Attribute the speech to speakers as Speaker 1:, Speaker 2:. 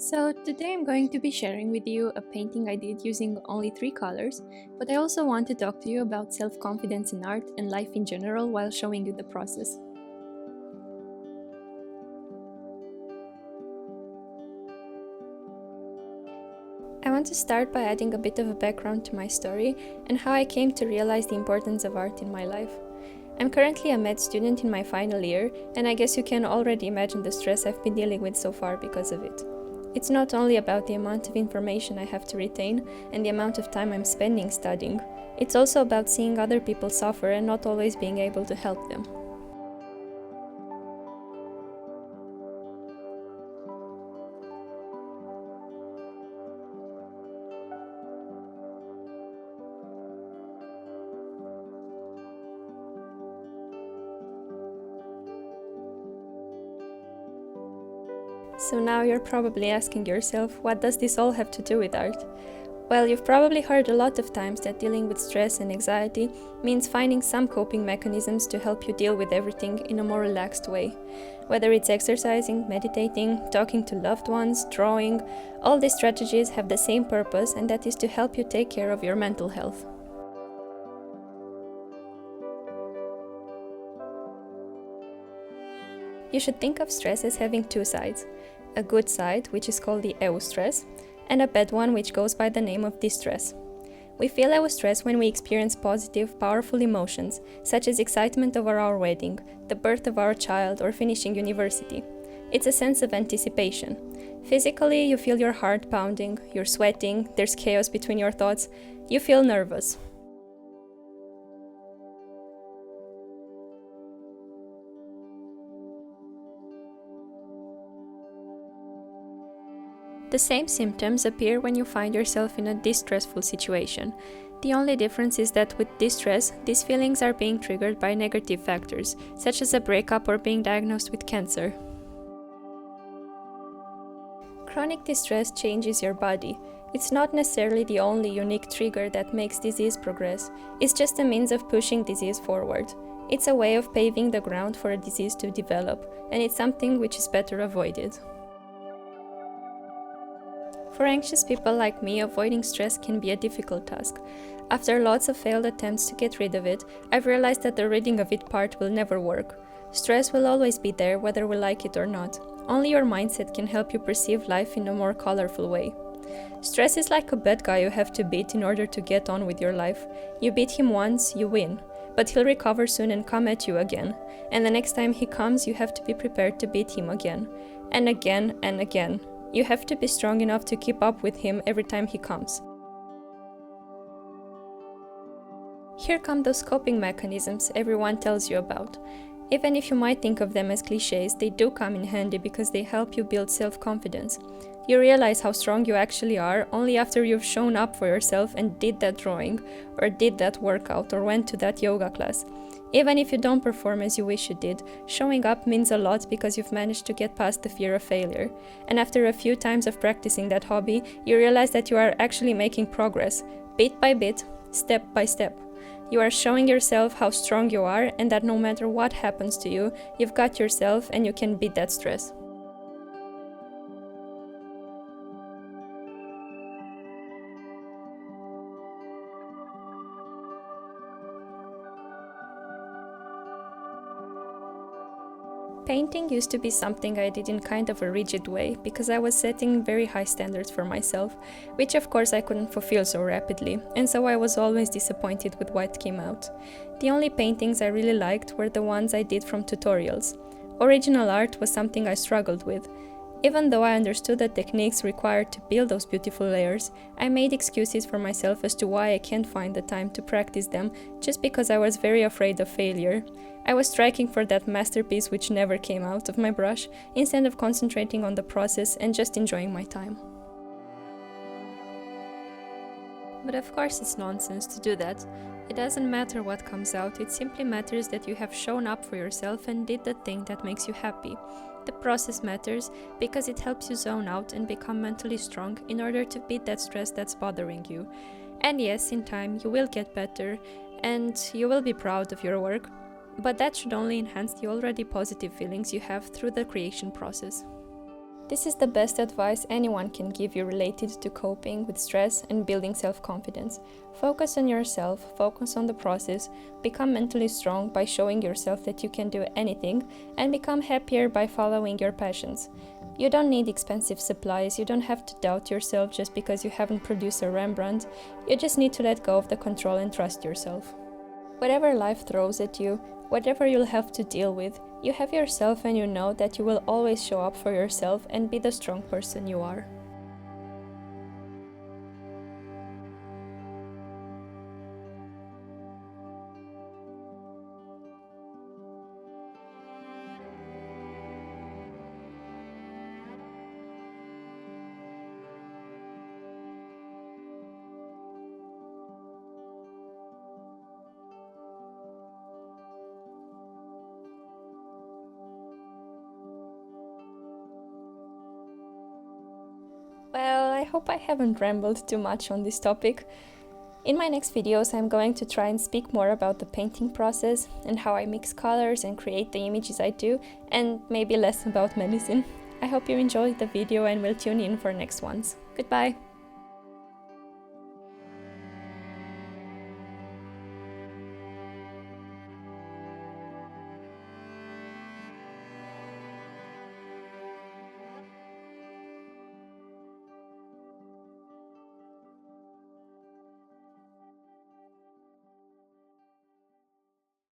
Speaker 1: So today I'm going to be sharing with you a painting I did using only 3 colors, but I also want to talk to you about self-confidence in art and life in general while showing you the process. I want to start by adding a bit of a background to my story and how I came to realize the importance of art in my life. I'm currently a med student in my final year, and I guess you can already imagine the stress I've been dealing with so far because of it. It's not only about the amount of information I have to retain and the amount of time I'm spending studying, it's also about seeing other people suffer and not always being able to help them. So now you're probably asking yourself, what does this all have to do with art? Well, you've probably heard a lot of times that dealing with stress and anxiety means finding some coping mechanisms to help you deal with everything in a more relaxed way. Whether it's exercising, meditating, talking to loved ones, drawing, all these strategies have the same purpose, and that is to help you take care of your mental health. You should think of stress as having two sides. A good side, which is called the eustress, and a bad one, which goes by the name of distress. We feel eustress when we experience positive, powerful emotions, such as excitement over our wedding, the birth of our child, or finishing university. It's a sense of anticipation. Physically, you feel your heart pounding, you're sweating, there's chaos between your thoughts, you feel nervous. The same symptoms appear when you find yourself in a distressful situation. The only difference is that with distress, these feelings are being triggered by negative factors, such as a breakup or being diagnosed with cancer. Chronic distress changes your body. It's not necessarily the only unique trigger that makes disease progress. It's just a means of pushing disease forward. It's a way of paving the ground for a disease to develop, and it's something which is better avoided. For anxious people like me, avoiding stress can be a difficult task. After lots of failed attempts to get rid of it, I've realized that the ridding of it part will never work. Stress will always be there, whether we like it or not. Only your mindset can help you perceive life in a more colorful way. Stress is like a bad guy you have to beat in order to get on with your life. You beat him once, you win. But he'll recover soon and come at you again. And the next time he comes, you have to be prepared to beat him again. And again and again. You have to be strong enough to keep up with him every time he comes. Here come those coping mechanisms everyone tells you about. Even if you might think of them as cliches, they do come in handy because they help you build self-confidence. You realize how strong you actually are only after you've shown up for yourself and did that drawing, or did that workout, or went to that yoga class. Even if you don't perform as you wish you did, showing up means a lot because you've managed to get past the fear of failure. And after a few times of practicing that hobby, you realize that you are actually making progress, bit by bit, step by step. You are showing yourself how strong you are and that no matter what happens to you, you've got yourself and you can beat that stress. Painting used to be something I did in kind of a rigid way because I was setting very high standards for myself, which of course I couldn't fulfill so rapidly, and so I was always disappointed with what came out. The only paintings I really liked were the ones I did from tutorials. Original art was something I struggled with. Even though I understood the techniques required to build those beautiful layers, I made excuses for myself as to why I can't find the time to practice them just because I was very afraid of failure. I was striking for that masterpiece which never came out of my brush, instead of concentrating on the process and just enjoying my time. But of course it's nonsense to do that. It doesn't matter what comes out, it simply matters that you have shown up for yourself and did the thing that makes you happy. The process matters because it helps you zone out and become mentally strong in order to beat that stress that's bothering you. And yes, in time you will get better and you will be proud of your work, but that should only enhance the already positive feelings you have through the creation process. This is the best advice anyone can give you related to coping with stress and building self-confidence. Focus on yourself, focus on the process, become mentally strong by showing yourself that you can do anything, and become happier by following your passions. You don't need expensive supplies, you don't have to doubt yourself just because you haven't produced a Rembrandt. You just need to let go of the control and trust yourself. Whatever life throws at you, whatever you'll have to deal with, you have yourself and you know that you will always show up for yourself and be the strong person you are. Well, I hope I haven't rambled too much on this topic. In my next videos, I'm going to try and speak more about the painting process and how I mix colors and create the images I do, and maybe less about medicine. I hope you enjoyed the video and will tune in for next ones. Goodbye!